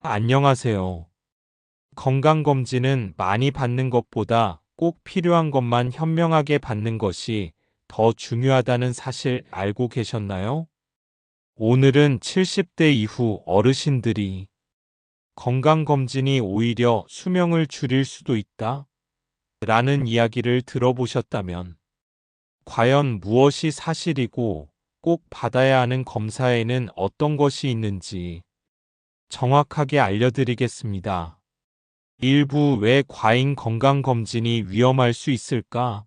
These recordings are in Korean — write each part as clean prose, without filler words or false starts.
안녕하세요. 건강검진은 많이 받는 것보다 꼭 필요한 것만 현명하게 받는 것이 더 중요하다는 사실 알고 계셨나요? 오늘은 70대 이후 어르신들이 건강검진이 오히려 수명을 줄일 수도 있다? 라는 이야기를 들어보셨다면, 과연 무엇이 사실이고 꼭 받아야 하는 검사에는 어떤 것이 있는지 정확하게 알려드리겠습니다. 일부 왜 과잉 건강검진이 위험할 수 있을까?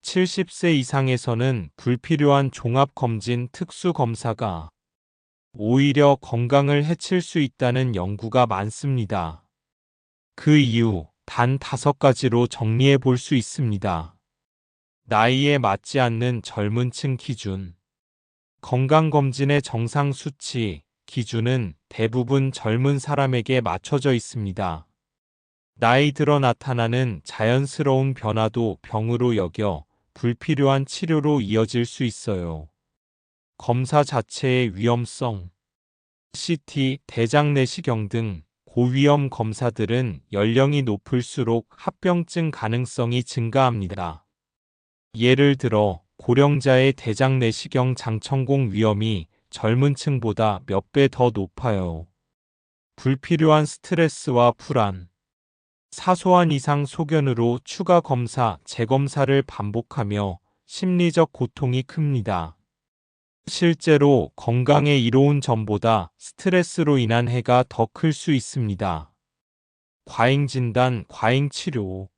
70세 이상에서는 불필요한 종합검진 특수검사가 오히려 건강을 해칠 수 있다는 연구가 많습니다. 그 이유 단 5가지로 정리해 볼 수 있습니다. 나이에 맞지 않는 젊은 층 기준. 건강검진의 정상 수치, 기준은 대부분 젊은 사람에게 맞춰져 있습니다. 나이 들어 나타나는 자연스러운 변화도 병으로 여겨 불필요한 치료로 이어질 수 있어요. 검사 자체의 위험성, CT, 대장 내시경 등 고위험 검사들은 연령이 높을수록 합병증 가능성이 증가합니다. 예를 들어 고령자의 대장 내시경 장천공 위험이 젊은 층보다 몇 배 더 높아요. 불필요한 스트레스와 불안, 사소한 이상 소견으로 추가 검사, 재검사를 반복하며 심리적 고통이 큽니다. 실제로 건강에 이로운 점보다 스트레스로 인한 해가 더 클 수 있습니다. 과잉 진단, 과잉 치료.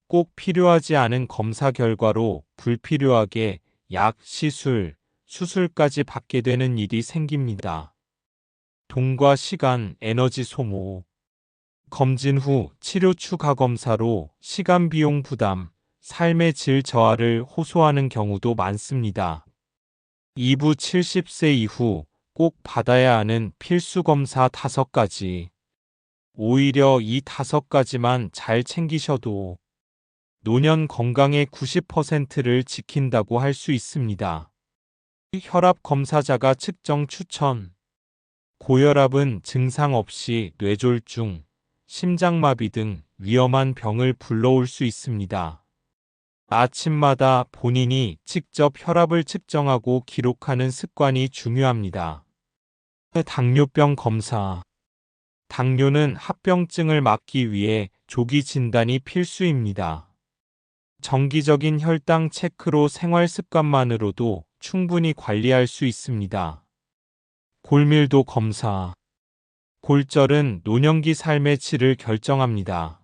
꼭 필요하지 않은 검사 결과로 불필요하게 약, 시술, 수술까지 받게 되는 일이 생깁니다. 돈과 시간, 에너지 소모. 검진 후 치료 추가 검사로 시간 비용 부담, 삶의 질 저하를 호소하는 경우도 많습니다. 2부 70세 이후 꼭 받아야 하는 필수 검사 5가지. 오히려 이 5가지만 잘 챙기셔도 노년 건강의 90%를 지킨다고 할 수 있습니다. 혈압 검사자가 측정 추천. 고혈압은 증상 없이 뇌졸중, 심장마비 등 위험한 병을 불러올 수 있습니다. 아침마다 본인이 직접 혈압을 측정하고 기록하는 습관이 중요합니다. 당뇨병 검사. 당뇨는 합병증을 막기 위해 조기 진단이 필수입니다. 정기적인 혈당 체크로 생활 습관만으로도 충분히 관리할 수 있습니다. 골밀도 검사. 골절은 노년기 삶의 질을 결정합니다.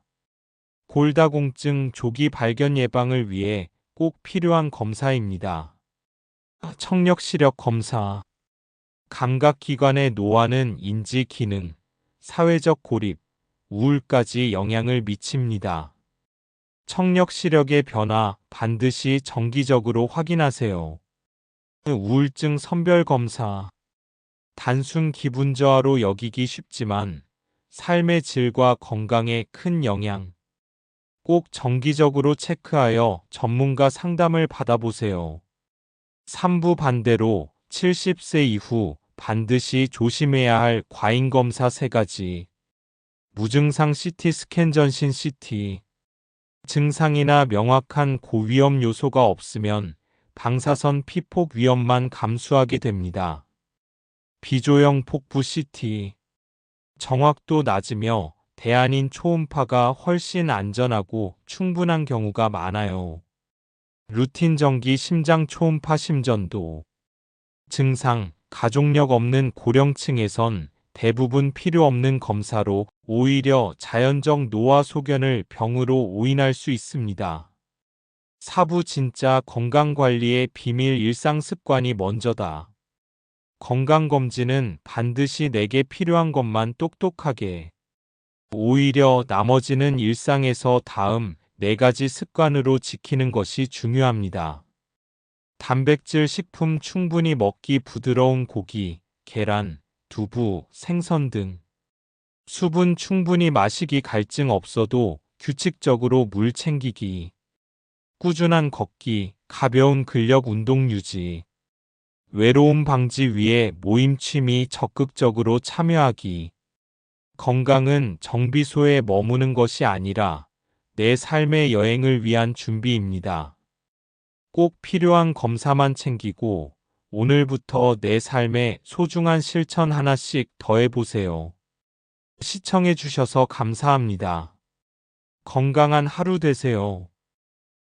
골다공증 조기 발견 예방을 위해 꼭 필요한 검사입니다. 청력 시력 검사. 감각기관의 노화는 인지 기능, 사회적 고립, 우울까지 영향을 미칩니다. 청력 시력의 변화 반드시 정기적으로 확인하세요. 우울증 선별 검사. 단순 기분 저하로 여기기 쉽지만 삶의 질과 건강에 큰 영향. 꼭 정기적으로 체크하여 전문가 상담을 받아보세요. 3부 반대로 70세 이후 반드시 조심해야 할 과잉 검사 3가지. 무증상 CT 스캔 전신 CT. 증상이나 명확한 고위험 요소가 없으면 방사선 피폭 위험만 감수하게 됩니다. 비조형 폭부 CT. 정확도 낮으며 대안인 초음파가 훨씬 안전하고 충분한 경우가 많아요. 루틴 정기 심장 초음파 심전도. 증상, 가족력 없는 고령층에선 대부분 필요 없는 검사로 오히려 자연적 노화 소견을 병으로 오인할 수 있습니다. 4부 진짜 건강관리의 비밀 일상 습관이 먼저다. 건강검진은 반드시 내게 필요한 것만 똑똑하게. 오히려 나머지는 일상에서 다음 4가지 습관으로 지키는 것이 중요합니다. 단백질 식품 충분히 먹기 부드러운 고기, 계란, 두부, 생선 등. 수분 충분히 마시기 갈증 없어도 규칙적으로 물 챙기기. 꾸준한 걷기, 가벼운 근력 운동 유지. 외로움 방지 위해 모임 취미 적극적으로 참여하기. 건강은 정비소에 머무는 것이 아니라 내 삶의 여행을 위한 준비입니다. 꼭 필요한 검사만 챙기고 오늘부터 내 삶에 소중한 실천 하나씩 더해보세요. 시청해주셔서 감사합니다. 건강한 하루 되세요.